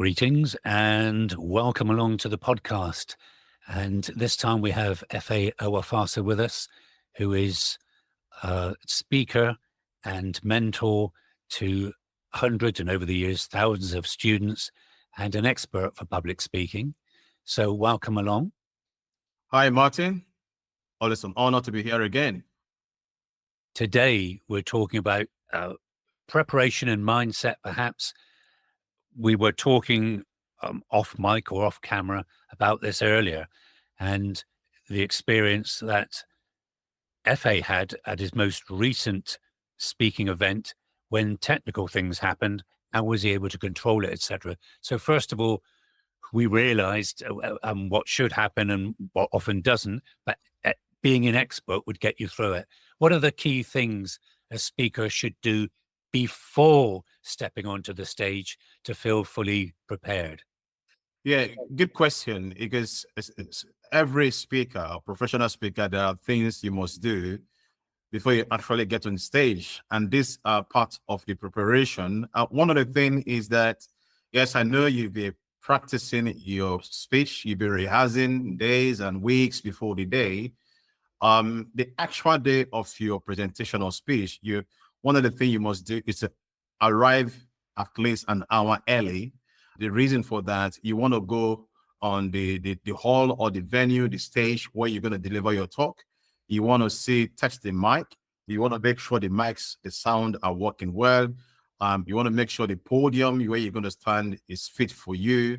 Greetings and welcome along to the podcast. And this time we have Efe Ohwofasa with us, who is a speaker and mentor to hundreds and over the years, thousands of students and an expert for public speaking. So welcome along. Hi, Martyn. Always an honor to be here again. Today we're talking about preparation and mindset, perhaps. We were talking off mic or off camera about this earlier, and the experience that Efe had at his most recent speaking event when technical things happened. How was he able to control it, etc.? So first of all, we realized what should happen and what often doesn't, but being an expert would get you through it. What are the key things a speaker should do before stepping onto the stage to feel fully prepared? Yeah, good question, because every speaker, or professional speaker, there are things you must do before you actually get on stage. And these are part of the preparation. One of the things is that, yes, I know you'll be practicing your speech, you'll be rehearsing days and weeks before the day. The actual day of your presentation or speech, one of the things you must do is to arrive at least an hour early. The reason for that, you want to go on the hall or the venue, the stage where you're going to deliver your talk. You want to touch the mic. You want to make sure the mics, the sound are working well. You want to make sure the podium where you're going to stand is fit for you.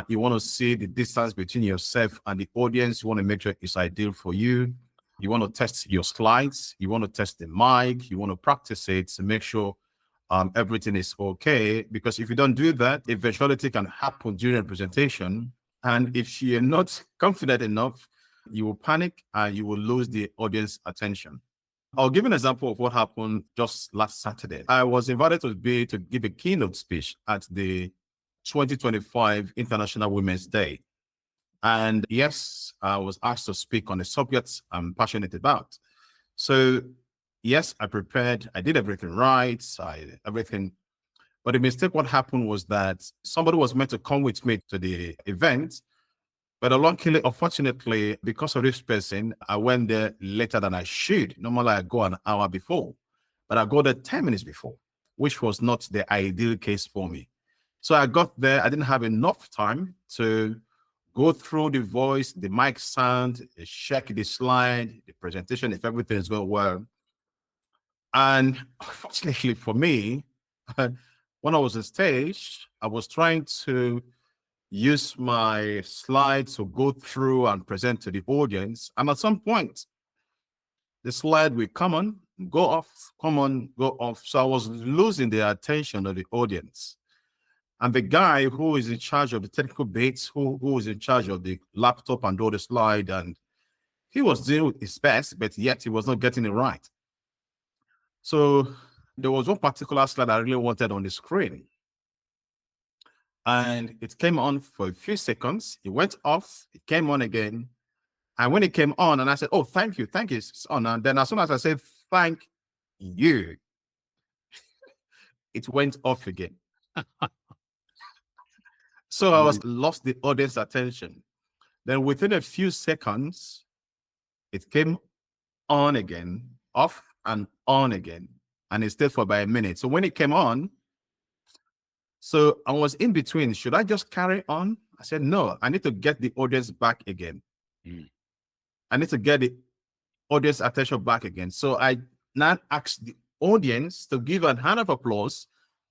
You want to see the distance between yourself and the audience. You want to make sure it's ideal for you. You want to test your slides. You want to test the mic. You want to practice it to make sure everything is okay. Because if you don't do that, eventuality can happen during a presentation. And if you're not confident enough, you will panic and you will lose the audience attention. I'll give an example of what happened just last Saturday. I was invited to give a keynote speech at the 2025 International Women's Day. And yes, I was asked to speak on a subject I'm passionate about. So yes, I prepared. I did everything right. Everything. But the mistake, what happened was that somebody was meant to come with me to the event. But unfortunately, because of this person, I went there later than I should. Normally, I go an hour before, but I got there 10 minutes before, which was not the ideal case for me. So I got there. I didn't have enough time to go through the voice, the mic sound, check the slide, the presentation, if everything is going well. And fortunately for me, when I was on stage, I was trying to use my slides to go through and present to the audience. And at some point, the slide will come on, go off, come on, go off. So I was losing the attention of the audience. And the guy who is in charge of the technical bits, who is in charge of the laptop and all the slide, and he was doing his best, but yet he was not getting it right. So there was one particular slide I really wanted on the screen. And it came on for a few seconds. It went off. It came on again. And when it came on, and I said, "Oh, thank you. It's on." And then as soon as I said, "Thank you," it went off again. So I lost the audience attention. Then within a few seconds, it came on again, off and on again. And it stayed for about a minute. So when it came on, so I was in between. Should I just carry on? I said, no, I need to get the audience back again. I need to get the audience attention back again. So I now asked the audience to give a hand of applause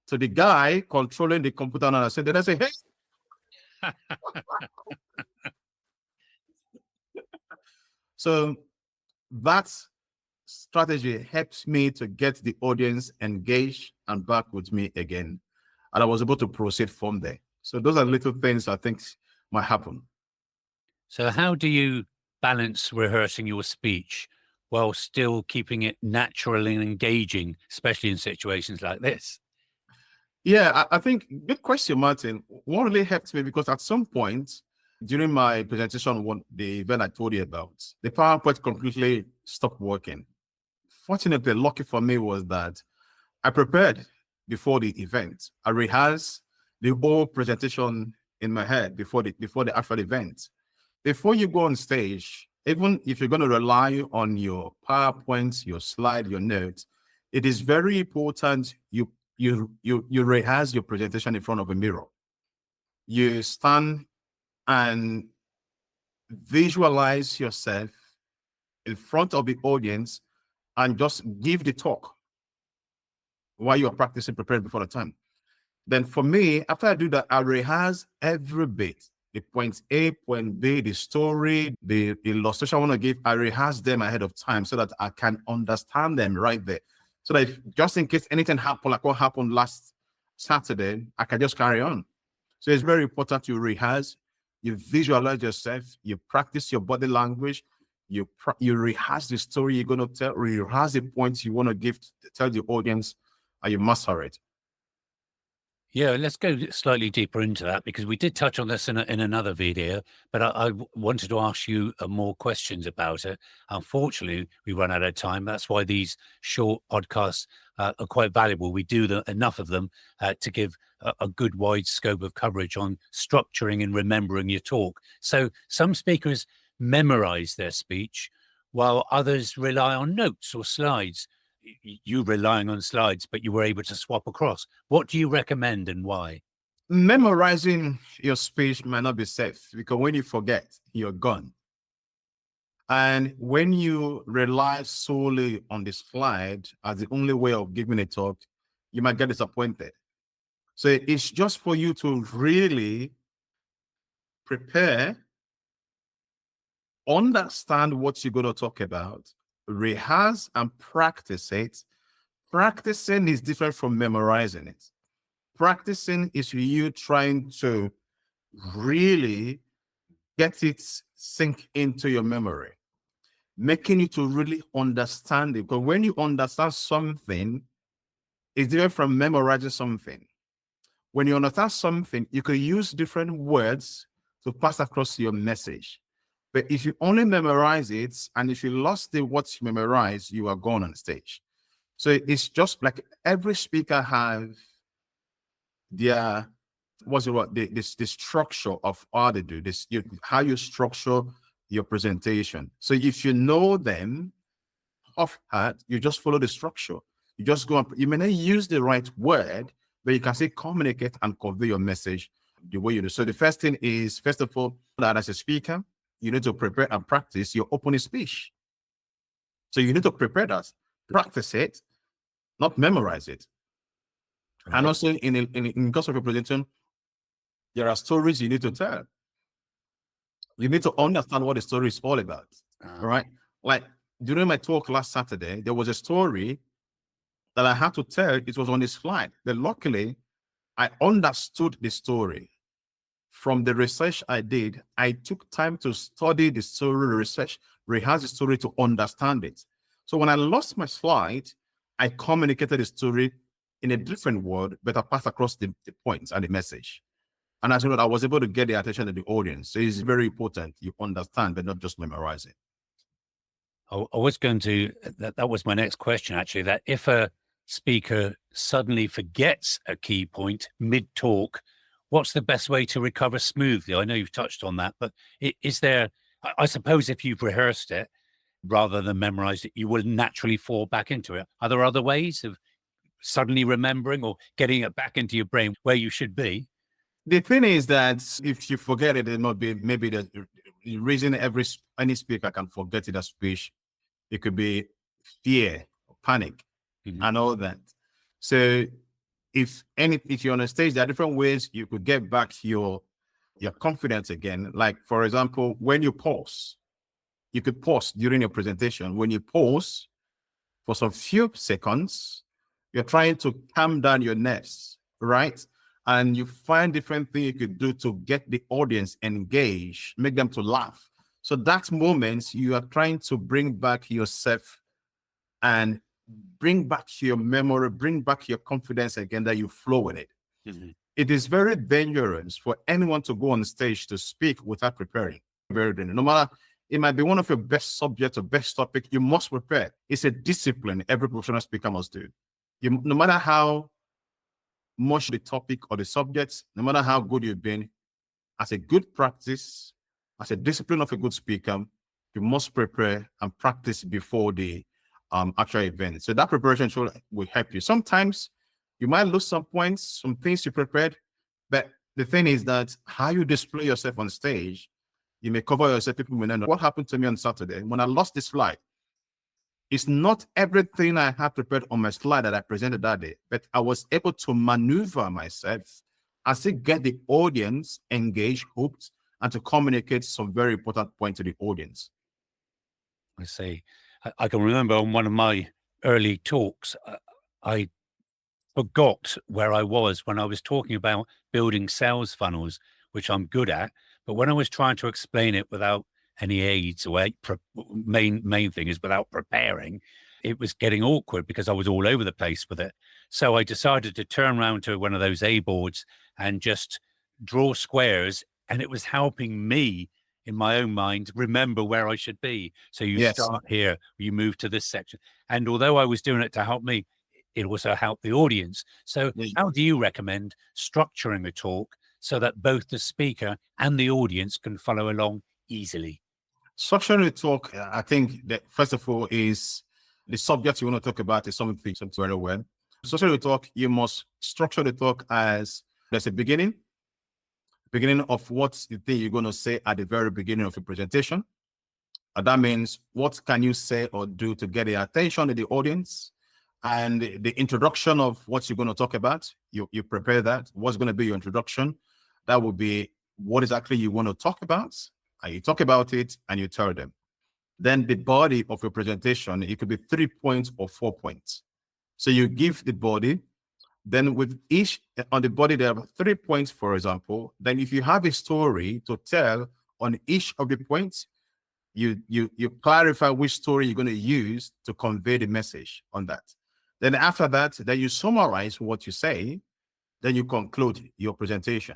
to the guy controlling the computer. And I said, then I say, hey. So that strategy helped me to get the audience engaged and back with me again. And I was able to proceed from there. So those are little things I think might happen. So how do you balance rehearsing your speech while still keeping it natural and engaging, especially in situations like this? Yeah, I think good question, Martyn. What really helped me, because at some point during my presentation, the event I told you about, the PowerPoint completely stopped working. Fortunately, lucky for me was that I prepared before the event. I rehearsed, the whole presentation in my head before the actual event. Before you go on stage, even if you're going to rely on your PowerPoint, your slide, your notes, it is very important you rehearse your presentation in front of a mirror. You stand and visualize yourself in front of the audience and just give the talk while you're practicing, preparing before the time. Then for me, after I do that, I rehearse every bit. The point A, point B, the story, the illustration I want to give, I rehearse them ahead of time so that I can understand them right there. So that if, just in case anything happened, like what happened last Saturday, I can just carry on. So it's very important you rehearse, you visualize yourself, you practice your body language, you rehearse the story you're going to tell, rehearse the points you want to give, tell the audience, and you master it. Yeah, let's go slightly deeper into that, because we did touch on this in another video, but I wanted to ask you more questions about it. Unfortunately, we run out of time. That's why these short podcasts are quite valuable. We do enough of them to give a good wide scope of coverage on structuring and remembering your talk. So some speakers memorize their speech, while others rely on notes or slides. You relying on slides, but you were able to swap across. What do you recommend and why? Memorizing your speech might not be safe, because when you forget, you're gone. And when you rely solely on the slide as the only way of giving a talk, you might get disappointed. So it's just for you to really prepare, understand what you're going to talk about, rehearse and practice it. Practicing is different from memorizing it. Practicing is you trying to really get it sink into your memory, making you to really understand it. Because when you understand something, it's different from memorizing something. When you understand something, you can use different words to pass across your message. But if you only memorize it, and if you lost what you memorize, you are gone on stage. So it's just like every speaker have their the structure of how they do this, how you structure your presentation. So if you know them off heart, you just follow the structure. You just go up. You may not use the right word, but you can still communicate and convey your message the way you do. So the first thing is, first of all, that as a speaker, you need to prepare and practice your opening speech. So you need to prepare that, practice it, not memorize it. Right. And also in course of your presentation, there are stories you need to tell. You need to understand what the story is all about. Right? Like during my talk last Saturday, there was a story that I had to tell. It was on this slide. But luckily, I understood the story. From the research I did, I took time to study the story, research, rehearse the story to understand it. So when I lost my slide, I communicated the story in a different word, but I passed across the points and the message. And as a result, I was able to get the attention of the audience. So it's very important you understand, but not just memorize it. I was going to, that was my next question, actually, that if a speaker suddenly forgets a key point mid-talk, what's the best way to recover smoothly? I know you've touched on that, but is there, I suppose if you've rehearsed it rather than memorized it, you will naturally fall back into it. Are there other ways of suddenly remembering or getting it back into your brain where you should be? The thing is that if you forget it, it might be maybe the reason any speaker can forget it as speech. It could be fear, panic, and all that. So if you're on a stage, there are different ways you could get back your confidence again. Like, for example, when you pause, you could pause during your presentation. When you pause for some few seconds, you're trying to calm down your nerves, right? And you find different things you could do to get the audience engaged, make them to laugh. So that moment, you are trying to bring back yourself and bring back your memory, bring back your confidence again, that you flow with it. It is very dangerous for anyone to go on stage to speak without preparing. Very dangerous. No matter, it might be one of your best subjects or best topic, you must prepare. It's a discipline every professional speaker must do. No matter how much the topic or the subject, no matter how good you've been, as a good practice, as a discipline of a good speaker, you must prepare and practice before the actual event. So that preparation will help you. Sometimes you might lose some points, some things you prepared, but the thing is that how you display yourself on stage, you may cover yourself. People may not know. What happened to me on Saturday when I lost this slide? It's not everything I had prepared on my slide that I presented that day, but I was able to maneuver myself and still get the audience engaged, hooked, and to communicate some very important points to the audience. I see. I can remember on one of my early talks, I forgot where I was when I was talking about building sales funnels, which I'm good at. But when I was trying to explain it without any aids, or main thing is without preparing, it was getting awkward because I was all over the place with it. So I decided to turn around to one of those A boards and just draw squares, and it was helping me in my own mind remember where I should be. So you start here, you move to this section. And although I was doing it to help me, it also helped the audience. So how do you recommend structuring a talk so that both the speaker and the audience can follow along easily? Structuring the talk, I think that first of all is the subject you want to talk about is something very well. Structuring the talk, you must structure the talk as there's a beginning of what you think you're going to say at the very beginning of your presentation. And that means what can you say or do to get the attention of the audience, and the introduction of what you're going to talk about. You prepare that. What's going to be your introduction? That will be what exactly you want to talk about, and you talk about it and you tell them. Then the body of your presentation, it could be 3 points or 4 points. So you give the body. Then with each on the body, there are 3 points, for example. Then if you have a story to tell on each of the points, you clarify which story you're going to use to convey the message on that. Then after that, then you summarize what you say, then you conclude your presentation.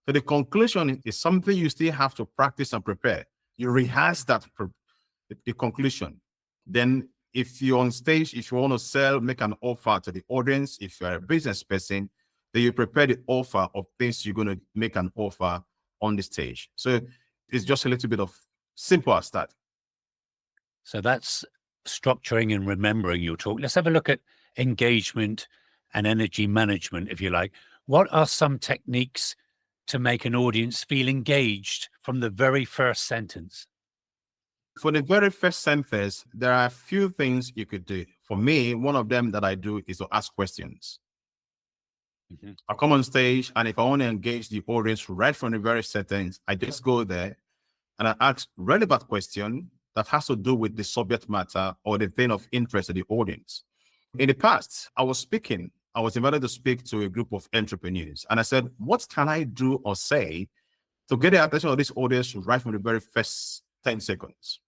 So the conclusion is something you still have to practice and prepare. You rehearse that for the conclusion. Then if you're on stage, if you want to sell, make an offer to the audience, if you're a business person, then you prepare the offer of things you're going to make an offer on the stage. So it's just a little bit of simple as that. So that's structuring and remembering your talk. Let's have a look at engagement and energy management, if you like. What are some techniques to make an audience feel engaged from the very first sentence? For the very first sentence, there are a few things you could do. For me, one of them that I do is to ask questions. I come on stage, and if I want to engage the audience right from the very sentence, I just go there and I ask relevant question that has to do with the subject matter or the thing of interest of the audience. In the past, I was invited to speak to a group of entrepreneurs, and I said, what can I do or say to get the attention of this audience right from the very first 10 seconds?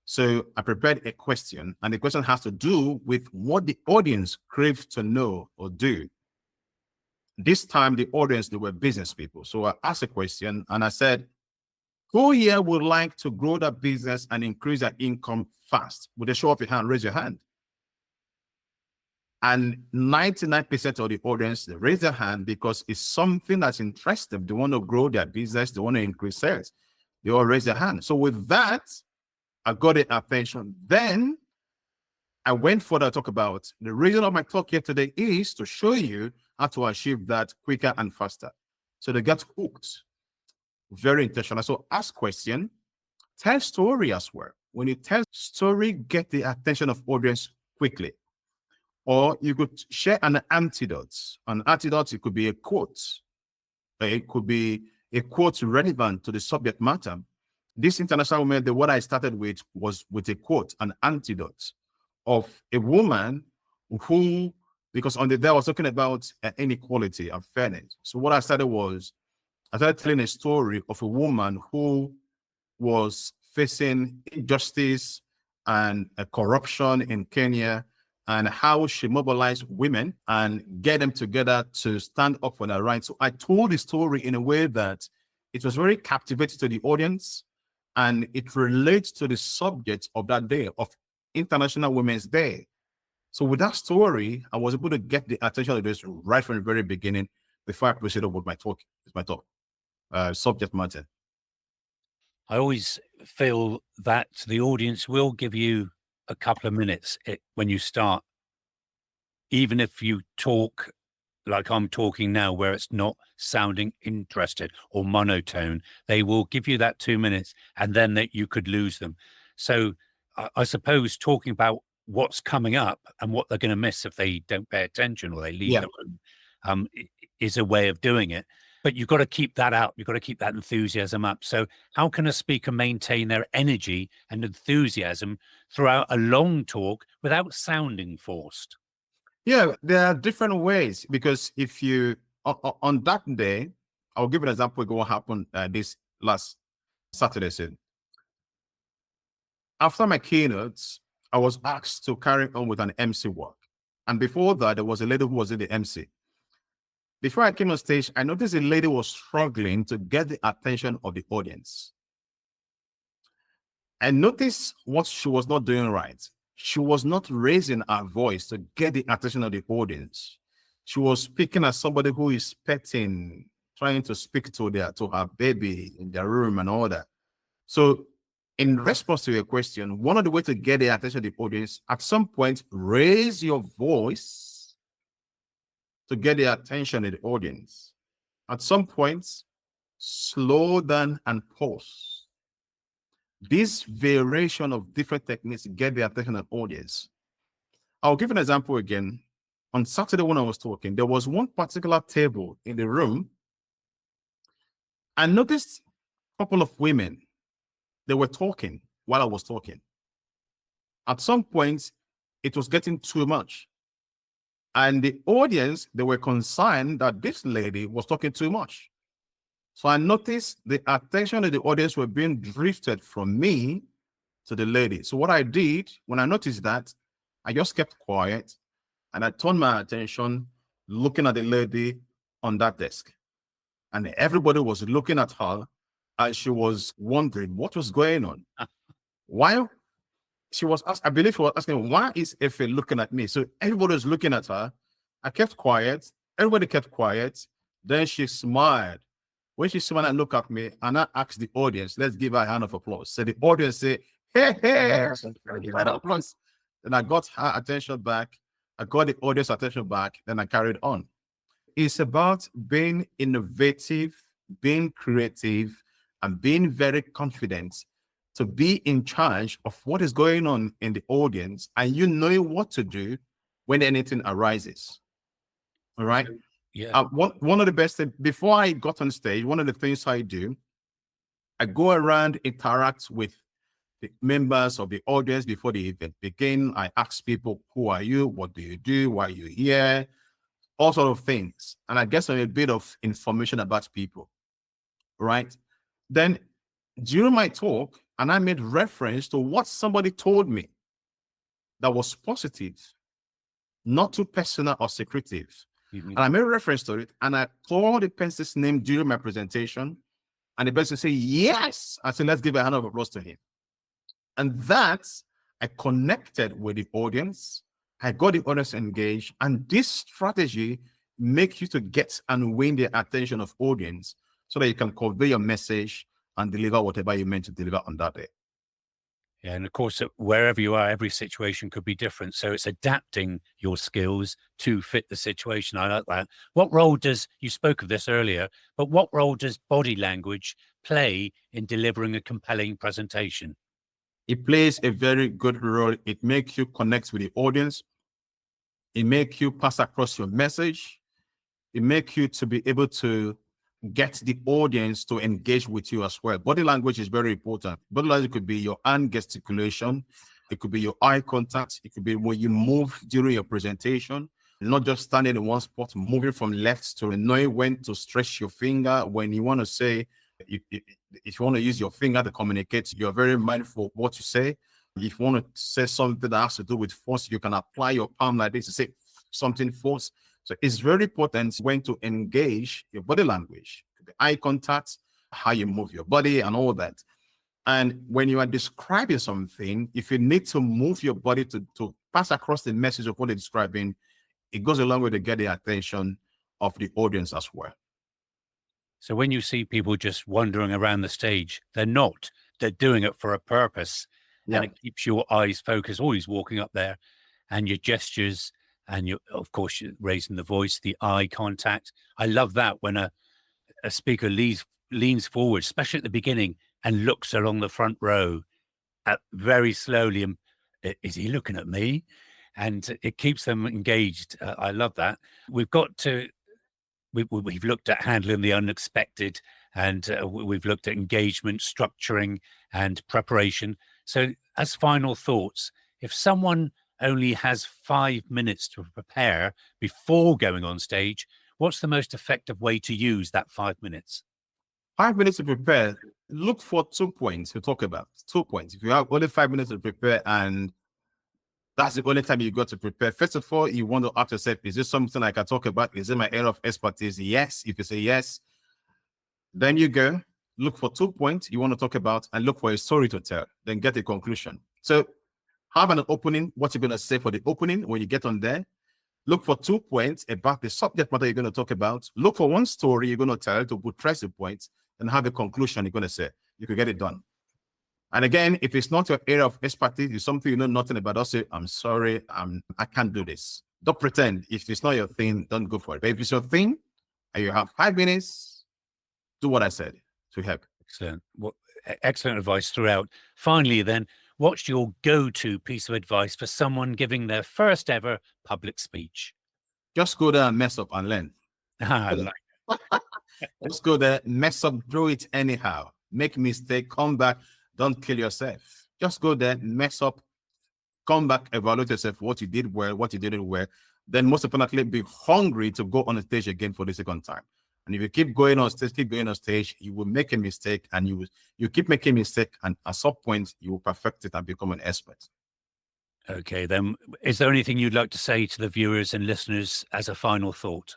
So I prepared a question, and the question has to do with what the audience craves to know or do. This time, the audience, they were business people. So I asked a question, and I said, who here would like to grow their business and increase their income fast? With a show of your hand, raise your hand. And 99% of the audience, they raise their hand because it's something that's interests them. They want to grow their business. They want to increase sales. They all raise their hand. So with that, I got their attention. Then I went further to talk about the reason of my talk here today is to show you how to achieve that quicker and faster. So they get hooked. Very intentional. So ask question, tell story as well. When you tell story, get the attention of audience quickly. Or you could share an antidote. An antidote, it could be a quote. It could be a quote relevant to the subject matter. This international woman, the one I started with was with a quote, an antidote of a woman who, because on the day I was talking about inequality and fairness. So what I started telling a story of a woman who was facing injustice and corruption in Kenya, and how she mobilized women and get them together to stand up for their rights. So I told the story in a way that it was very captivating to the audience, and it relates to the subject of that day, of International Women's Day. So with that story, I was able to get the attention of this right from the very beginning before I proceeded with my talk. Subject matter. I always feel that the audience will give you a couple of minutes when you start, even if you talk like I'm talking now, where it's not sounding interested or monotone. They will give you that 2 minutes, and then that you could lose them. So I suppose talking about what's coming up and what they're going to miss if they don't pay attention or they leave Yeah. the room is a way of doing it. But you've got to keep that up. You've got to keep that enthusiasm up. So how can a speaker maintain their energy and enthusiasm throughout a long talk without sounding forced? Yeah, there are different ways, because if you, on that day, I'll give an example of what happened this last Saturday. So after my keynotes, I was asked to carry on with an MC work. And before that, there was a lady who was in the MC. Before I came on stage, I noticed a lady was struggling to get the attention of the audience. I noticed what she was not doing right. She was not raising her voice to get the attention of the audience. She was speaking as somebody who is petting, trying to speak to her baby in their room and all that. So in response to your question, one of the ways to get the attention of the audience, at some point, raise your voice to get the attention of the audience. At some point, slow down and pause. This variation of different techniques get the attention of the audience. I'll give an example again. On Saturday when I was talking, there was one particular table in the room. I noticed a couple of women. They were talking while I was talking. At some point, it was getting too much. And the audience, they were concerned that this lady was talking too much. So I noticed the attention of the audience were being drifted from me to the lady. So what I did, when I noticed that, I just kept quiet and I turned my attention looking at the lady on that desk. And everybody was looking at her, and she was wondering what was going on. Why? She was asked, I believe she was asking, why is Efe looking at me? So everybody was looking at her. I kept quiet. Everybody kept quiet. Then she smiled. When she smiled and looked at me, and I asked the audience, let's give her a hand of applause. So the audience said, hey, hey, give her an applause. Then I got her attention back. I got the audience attention back. Then I carried on. It's about being innovative, being creative, and being very confident to be in charge of what is going on in the audience, and you know what to do when anything arises. All right. Yeah. One of the best things, before I got on stage, one of the things I do, I go around, interact with the members of the audience before the event begin. I ask people, who are you? What do you do? Why are you here? All sort of things. And I get some a bit of information about people, right? Then during my talk, and I made reference to what somebody told me that was positive, not too personal or secretive. And I made reference to it, and I called the person's name during my presentation, and the person said, yes. I said, let's give a hand of applause to him. And that, I connected with the audience. I got the audience engaged, and this strategy makes you to get and win the attention of audience so that you can convey your message and deliver whatever you meant to deliver on that day. Yeah, and of course, wherever you are, every situation could be different. So it's adapting your skills to fit the situation. I like that. What role does, you spoke of this earlier, but what role does body language play in delivering a compelling presentation? It plays a very good role. It makes you connect with the audience. It makes you pass across your message. It makes you to be able to get the audience to engage with you as well. Body language is very important. Body language could be your hand gesticulation. It could be your eye contact. It could be when you move during your presentation, not just standing in one spot, moving from left to knowing when to stretch your finger. When you want to say, if you want to use your finger to communicate, you're very mindful of what you say. If you want to say something that has to do with force, you can apply your palm like this to say something force. So it's very important when to engage your body language, the eye contact, how you move your body and all that. And when you are describing something, if you need to move your body to pass across the message of what they're describing, it goes a long way to get the attention of the audience as well. So when you see people just wandering around the stage, they're not. They're doing it for a purpose. Yeah. And it keeps your eyes focused, always walking up there, and your gestures, and you, of course, you're raising the voice, the eye contact. I love that when a speaker leans forward, especially at the beginning, and looks along the front row very slowly. And is he looking at me? And it keeps them engaged. I love that. We've got to we've looked at handling the unexpected, and we've looked at engagement, structuring, and preparation. So as final thoughts, if someone only has 5 minutes to prepare before going on stage, what's the most effective way to use that 5 minutes? 5 minutes to prepare. Look for 2 points to talk about. 2 points. If you have only 5 minutes to prepare and that's the only time you got to prepare, first of all, you want to ask yourself, is this something I can talk about? Is it my area of expertise? Yes. If you say yes, then you go look for 2 points you want to talk about and look for a story to tell, then get a conclusion. So have an opening, what you're going to say for the opening. When you get on there, look for 2 points about the subject matter you're going to talk about. Look for one story you're going to tell to buttress the points, and have a conclusion you're going to say. You can get it done. And again, if it's not your area of expertise, it's something you know nothing about, don't say, I'm sorry, I can't do this. Don't pretend. If it's not your thing, don't go for it. But if it's your thing and you have 5 minutes, do what I said to help. Excellent. Well, excellent advice throughout. Finally, then, what's your go-to piece of advice for someone giving their first ever public speech? Just go there and mess up and learn. Just go there, mess up, do it anyhow. Make mistake, come back, don't kill yourself. Just go there, mess up, come back, evaluate yourself, what you did well, what you didn't well. Then most importantly, be hungry to go on the stage again for the second time. And if you keep going on stage, you will make a mistake, and you keep making mistake, and at some point you will perfect it and become an expert. Okay, then, is there anything you'd like to say to the viewers and listeners as a final thought?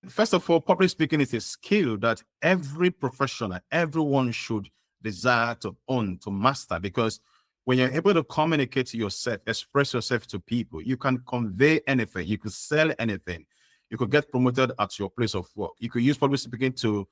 First of all, public speaking is a skill that every professional, everyone should desire to own, to master, because when you're able to communicate to yourself, express yourself to people, you can convey anything, you could sell anything, you could get promoted at your place of work, you could use public speaking to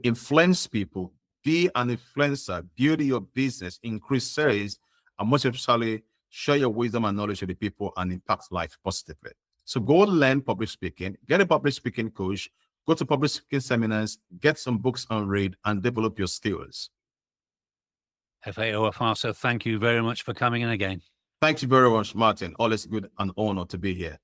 influence people, be an influencer, build your business, increase sales, and most especially share your wisdom and knowledge with the people and impact life positively. So go learn public speaking, get a public speaking coach, go to public speaking seminars, get some books on read, and develop your skills. Efe Ohwofasa, thank you very much for coming in again. Thank you very much, Martyn. Always good and honor to be here.